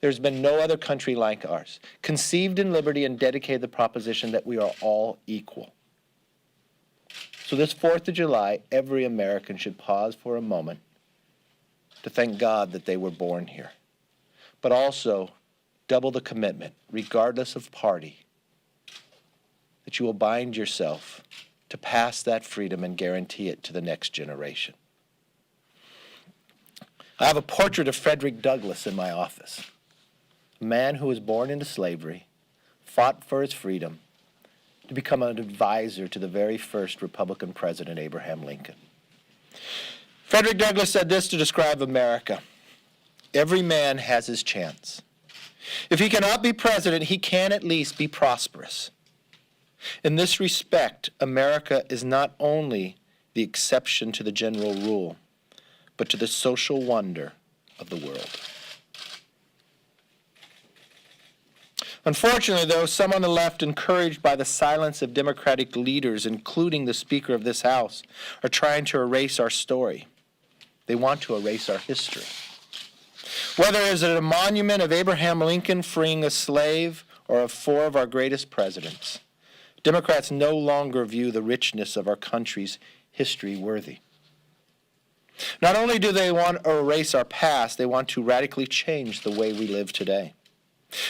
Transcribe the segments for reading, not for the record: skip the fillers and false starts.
There's been no other country like ours, conceived in liberty and dedicated to the proposition that we are all equal. So this 4th of July, every American should pause for a moment to thank God that they were born here, but also double the commitment, regardless of party, that you will bind yourself to pass that freedom and guarantee it to the next generation. I have a portrait of Frederick Douglass in my office, a man who was born into slavery, fought for his freedom, to become an advisor to the very first Republican president, Abraham Lincoln. Frederick Douglass said this to describe America: every man has his chance. If he cannot be president, he can at least be prosperous. In this respect, America is not only the exception to the general rule, but to the social wonder of the world. Unfortunately, though, some on the left, encouraged by the silence of Democratic leaders, including the Speaker of this House, are trying to erase our story. They want to erase our history. Whether it is a monument of Abraham Lincoln freeing a slave or of 4 of our greatest presidents, Democrats no longer view the richness of our country's history worthy. Not only do they want to erase our past, they want to radically change the way we live today.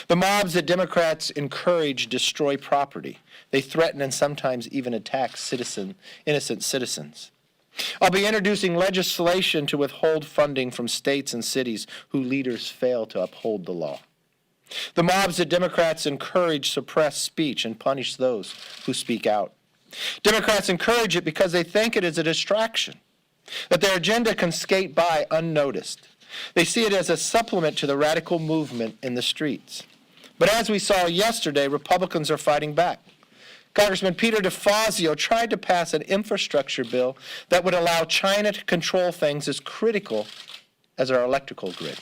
The mobs that Democrats encourage destroy property. They threaten and sometimes even attack innocent citizens. I'll be introducing legislation to withhold funding from states and cities whose leaders fail to uphold the law. The mobs that Democrats encourage suppress speech and punish those who speak out. Democrats encourage it because they think it is a distraction, that their agenda can skate by unnoticed. They see it as a supplement to the radical movement in the streets. But as we saw yesterday, Republicans are fighting back. Congressman Peter DeFazio tried to pass an infrastructure bill that would allow China to control things as critical as our electrical grid.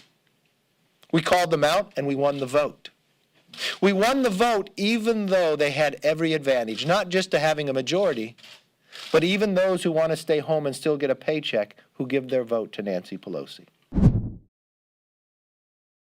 We called them out and we won the vote. We won the vote even though they had every advantage, not just to having a majority, but even those who want to stay home and still get a paycheck who give their vote to Nancy Pelosi.